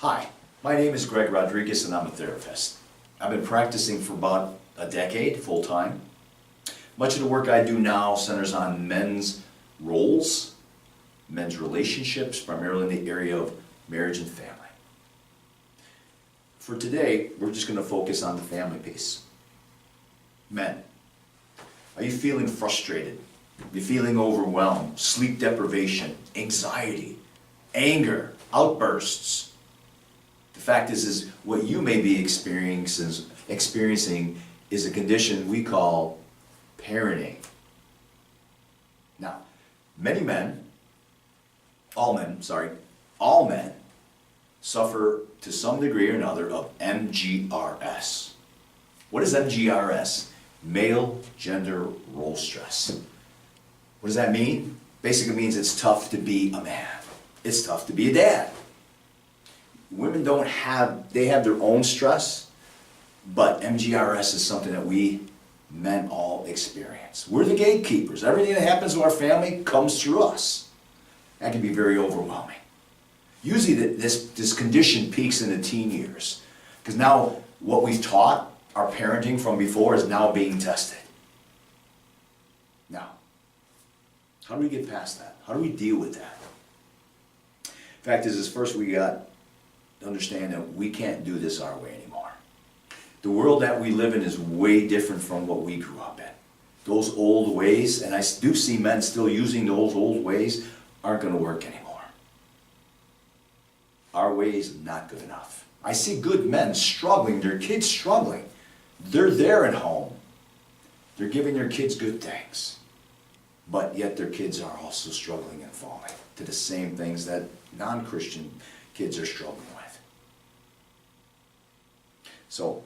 Hi, my name is Greg Rodriguez and I'm a therapist. I've been practicing for about a decade, full-time. Much of the work I do now centers on men's roles, men's relationships, primarily in the area of marriage and family. For today, we're just going to focus on the family piece. Men, are you feeling frustrated? You're feeling overwhelmed, sleep deprivation, anxiety, anger, outbursts? The fact is what you may be experiencing is a condition we call parenting. Now, all men suffer to some degree or another of MGRS. What is MGRS? Male gender role stress. What does that mean? Basically means it's tough to be a man. It's tough to be a dad. Women they have their own stress, but MGRS is something that we men all experience. We're the gatekeepers. Everything that happens to our family comes through us. That can be very overwhelming. Usually this condition peaks in the teen years, because now what we've taught, our parenting from before, is now being tested. Now, how do we get past that? How do we deal with that? Fact is first we got to understand that we can't do this our way anymore. The world that we live in is way different from what we grew up in. Those old ways, and I do see men still using those old ways, aren't going to work anymore. Our way is not good enough. I see good men struggling, their kids struggling. They're there at home. They're giving their kids good things. But yet their kids are also struggling and falling to the same things that non-Christian kids are struggling with. So,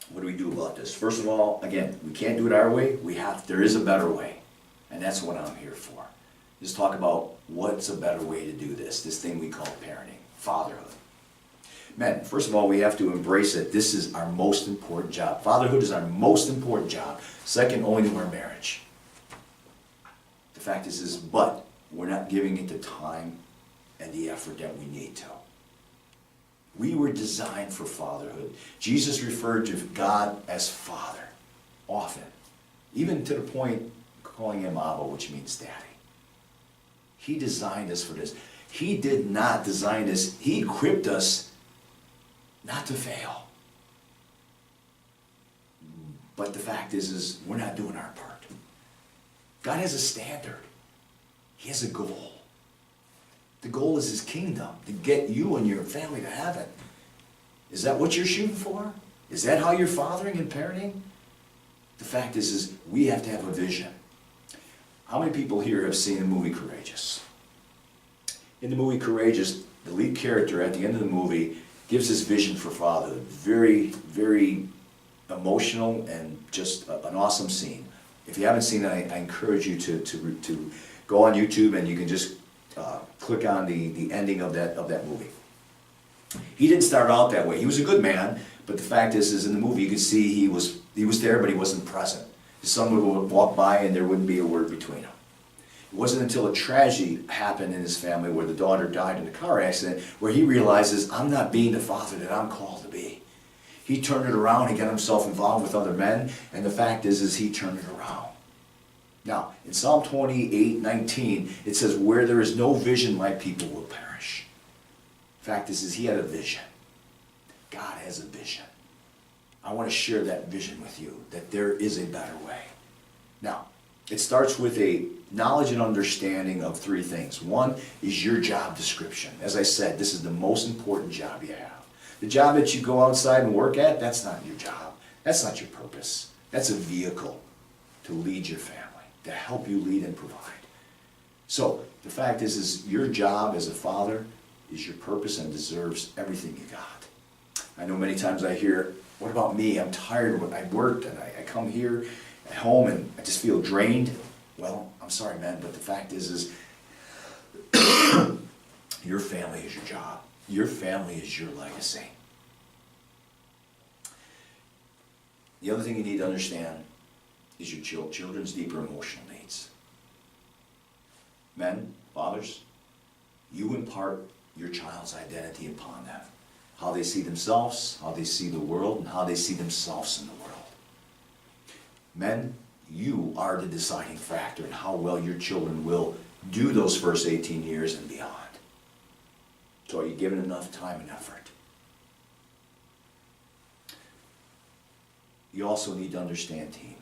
what do we do about this? First of all, again, we can't do it our way. There is a better way. And that's what I'm here for. Just talk about what's a better way to do this thing we call parenting, fatherhood. Men, first of all, we have to embrace that this is our most important job. Fatherhood is our most important job, second only to our marriage. The fact but we're not giving it the time and the effort that we need to. We were designed for fatherhood. Jesus referred to God as Father, often. Even to the point calling him Abba, which means daddy. He designed us for this. He did not design this. He equipped us not to fail. But the fact is we're not doing our part. God has a standard. He has a goal. The goal is his kingdom, to get you and your family to heaven. Is that what you're shooting for? Is that how you're fathering and parenting? The fact is we have to have a vision. How many people here have seen the movie Courageous? In the movie Courageous, the lead character at the end of the movie gives his vision for fatherhood. Very, very emotional and just an awesome scene. If you haven't seen it, I encourage you to go on YouTube and you can just click on the ending of that movie. He didn't start out that way. He was a good man, but the fact is in the movie you could see he was there, but he wasn't present. His son would walk by and there wouldn't be a word between them. It wasn't until a tragedy happened in his family where the daughter died in a car accident where he realizes, I'm not being the father that I'm called to be. He turned it around, he got himself involved with other men, and the fact is he turned it around. Now, in Psalm 28:19, it says, where there is no vision, my people will perish. The fact is he had a vision. God has a vision. I want to share that vision with you, that there is a better way. Now, it starts with a knowledge and understanding of three things. One is your job description. As I said, this is the most important job you have. The job that you go outside and work at, that's not your job. That's not your purpose. That's a vehicle to lead your family, to help you lead and provide. So, the fact is your job as a father is your purpose and deserves everything you got. I know many times I hear, what about me? I'm tired. I worked and I come here at home and I just feel drained. Well, I'm sorry, man, but the fact is your family is your job. Your family is your legacy. The other thing you need to understand is your children's deeper emotional needs. Men, fathers, you impart your child's identity upon them. How they see themselves, how they see the world, and how they see themselves in the world. Men, you are the deciding factor in how well your children will do those first 18 years and beyond. So are you giving enough time and effort? You also need to understand, team.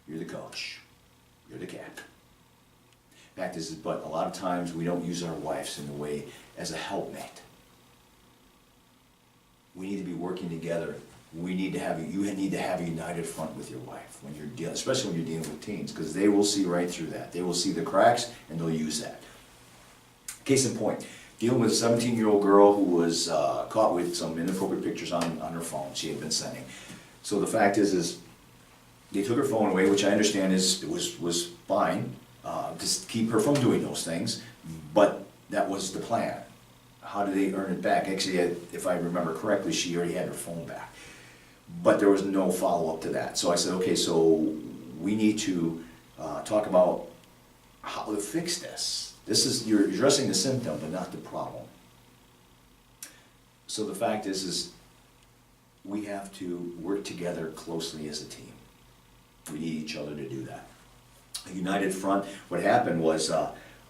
You're the coach. You're the captain. Fact is, but a lot of times we don't use our wives in a way as a helpmate. We need to be working together. You need to have a united front with your wife when you're dealing, especially when you're dealing with teens, because they will see right through that. They will see the cracks and they'll use that. Case in point, dealing with a 17-year-old girl who was caught with some inappropriate pictures on her phone she had been sending. So the fact is they took her phone away, which I understand was fine, to keep her from doing those things, but that was the plan. How did they earn it back? Actually, if I remember correctly, she already had her phone back. But there was no follow-up to that. So I said, okay, so we need to talk about how to fix this. You're addressing the symptom, but not the problem. So the fact is we have to work together closely as a team. We need each other to do that. A united front, what happened was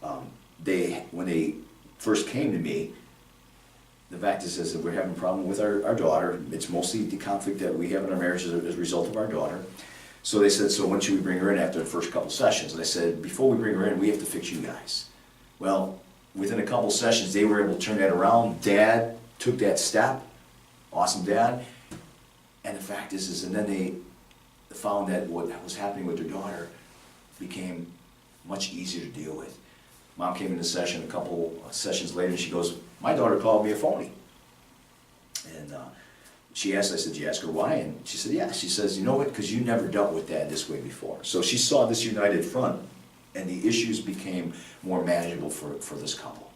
when they first came to me, the fact is that we're having a problem with our daughter. It's mostly the conflict that we have in our marriage as a result of our daughter. So they said, so when should we bring her in after the first couple sessions? And I said, before we bring her in, we have to fix you guys. Well, within a couple sessions, they were able to turn that around. Dad took that step. Awesome, Dad. And the fact is and then they found that what was happening with their daughter became much easier to deal with. Mom came into session a couple sessions later and she goes, my daughter called me a phony. And she asked, I said, did you ask her why? And she said, yeah. She says, you know what, because you never dealt with Dad this way before. So she saw this united front and the issues became more manageable for this couple.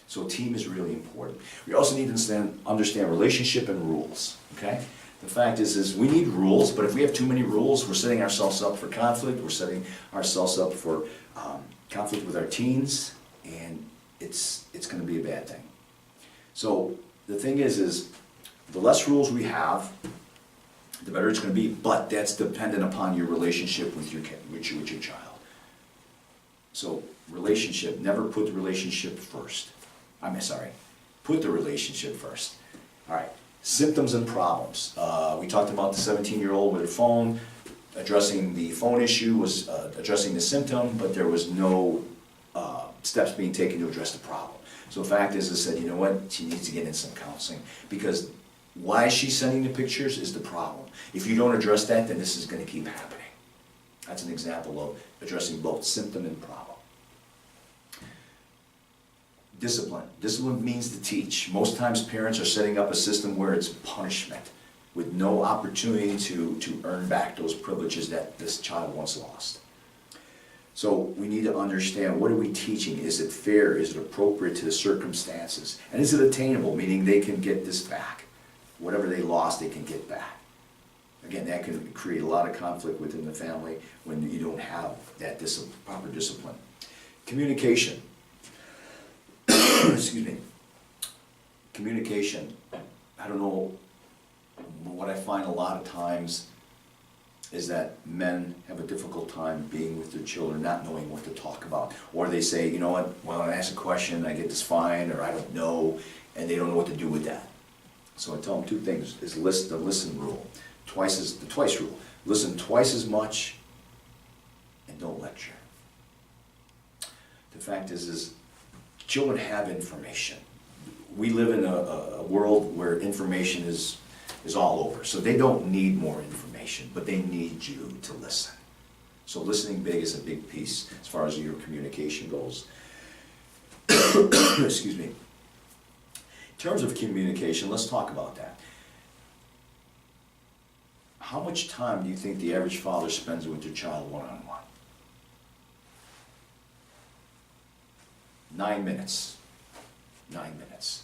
So team is really important. We also need to understand relationship and rules, okay? The fact is we need rules, but if we have too many rules, we're setting ourselves up for conflict, we're setting ourselves up for conflict with our teens, and it's going to be a bad thing. So the thing is the less rules we have, the better it's going to be, but that's dependent upon your relationship with your child. So relationship, never put the relationship first. Put the relationship first. All right, symptoms and problems. We talked about the 17-year-old with her phone. Addressing the phone issue was addressing the symptom, but there was no steps being taken to address the problem. So the fact is, I said, you know what, she needs to get in some counseling, because why she's sending the pictures is the problem. If you don't address that, then this is going to keep happening. That's an example of addressing both symptom and problem. Discipline. Discipline means to teach. Most times parents are setting up a system where it's punishment, with no opportunity to earn back those privileges that this child once lost. So we need to understand, what are we teaching? Is it fair? Is it appropriate to the circumstances? And is it attainable, meaning they can get this back? Whatever they lost, they can get back. Again, that can create a lot of conflict within the family when you don't have that proper discipline. Communication. Excuse me. Communication. I don't know, what I find a lot of times is that men have a difficult time being with their children, not knowing what to talk about. Or they say, you know what, well, I ask a question, I get this fine, or I don't know, and they don't know what to do with that. So I tell them two things, is the listen rule. The twice rule. Listen twice as much and don't lecture. The fact is children have information. We live in a world where information is all over. So they don't need more information, but they need you to listen. So listening big is a big piece as far as your communication goes. Excuse me. In terms of communication, let's talk about that. How much time do you think the average father spends with their child one-on-one? 9 minutes. 9 minutes.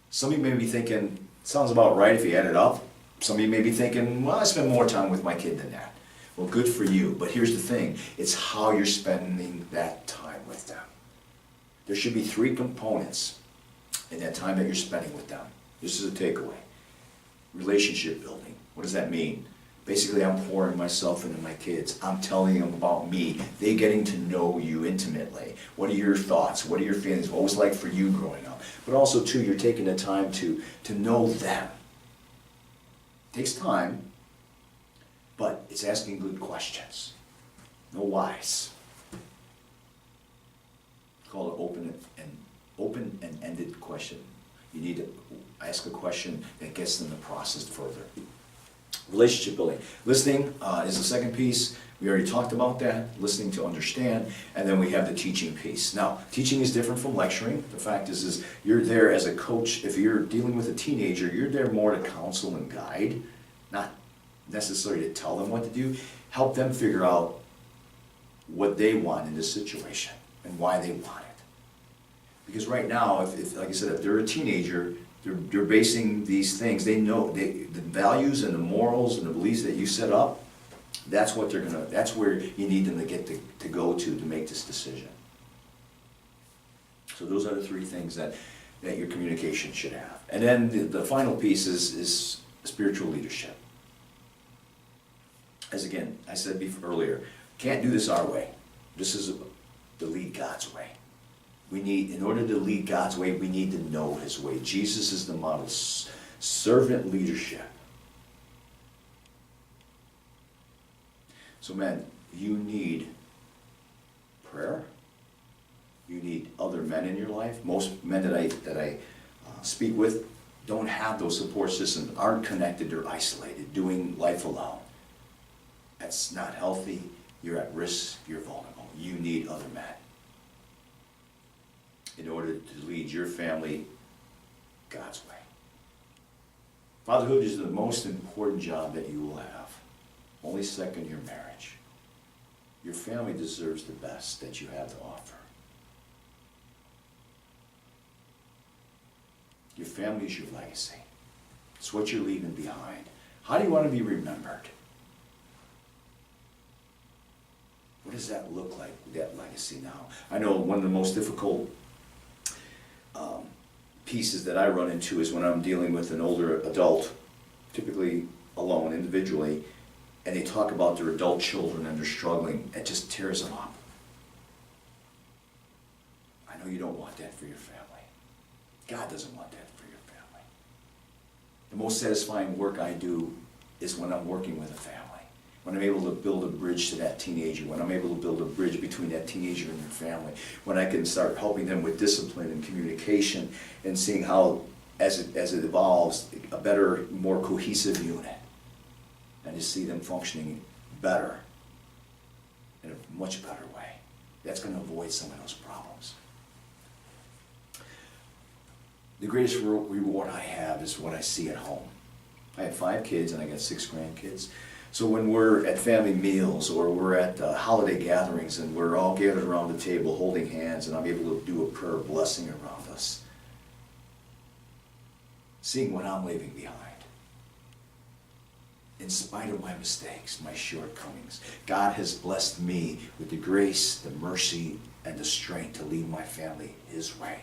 Some of you may be thinking, sounds about right if you add it up. Some of you may be thinking, well, I spend more time with my kid than that. Well, good for you, but here's the thing. It's how you're spending that time with them. There should be three components in that time that you're spending with them. This is a takeaway. Relationship building. What does that mean? Basically, I'm pouring myself into my kids. I'm telling them about me. They getting to know you intimately. What are your thoughts? What are your feelings? What was it like for you growing up? But also, too, you're taking the time to know them. It takes time, but it's asking good questions. No whys. Call it open and ended question. You need to ask a question that gets them to process further. Relationship building. Listening is the second piece. We already talked about that, listening to understand, and then we have the teaching piece. Now, teaching is different from lecturing. The fact is you're there as a coach. If you're dealing with a teenager, you're there more to counsel and guide, not necessarily to tell them what to do. Help them figure out what they want in this situation and why they want it. Because right now, if like I said, if they're a teenager, they're basing these things, they know the values and the morals and the beliefs that you set up, that's what they're gonna, that's where you need them to get to go to make this decision. So those are the three things that your communication should have. And then the final piece is spiritual leadership. As again, I said earlier, can't do this our way. This is to lead God's way. We need, in order to lead God's way, we need to know His way. Jesus is the model. Servant leadership. So men, you need prayer. You need other men in your life. Most men that I speak with don't have those support systems, aren't connected, they're isolated, doing life alone. That's not healthy. You're at risk, you're vulnerable. You need other men in order to lead your family God's way. Fatherhood is the most important job that you will have. Only second your marriage. Your family deserves the best that you have to offer. Your family is your legacy. It's what you're leaving behind. How do you want to be remembered? What does that look like, that legacy now? I know one of the most difficult pieces that I run into is when I'm dealing with an older adult, typically alone, individually, and they talk about their adult children and they're struggling. It just tears them up. I know you don't want that for your family. God doesn't want that for your family. The most satisfying work I do is when I'm working with a family. When I'm able to build a bridge to that teenager, when I'm able to build a bridge between that teenager and their family, when I can start helping them with discipline and communication and seeing how, as it evolves, a better, more cohesive unit, and to see them functioning better, in a much better way. That's going to avoid some of those problems. The greatest reward I have is what I see at home. I have 5 kids and I got 6 grandkids. So when we're at family meals or we're at holiday gatherings and we're all gathered around the table holding hands and I'm able to do a prayer blessing around us, seeing what I'm leaving behind, in spite of my mistakes, my shortcomings, God has blessed me with the grace, the mercy, and the strength to lead my family His way.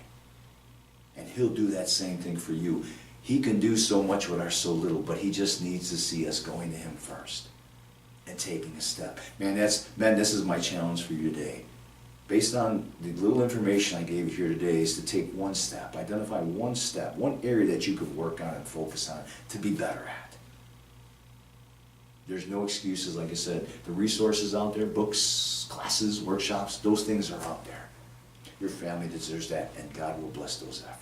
And He'll do that same thing for you. He can do so much with our so little, but He just needs to see us going to Him first and taking a step. Man, this is my challenge for you today. Based on the little information I gave you here today is to take one step, identify one step, one area that you could work on and focus on to be better at. There's no excuses, like I said. The resources out there, books, classes, workshops, those things are out there. Your family deserves that, and God will bless those efforts.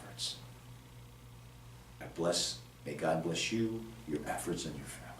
May God bless you, your efforts, and your family.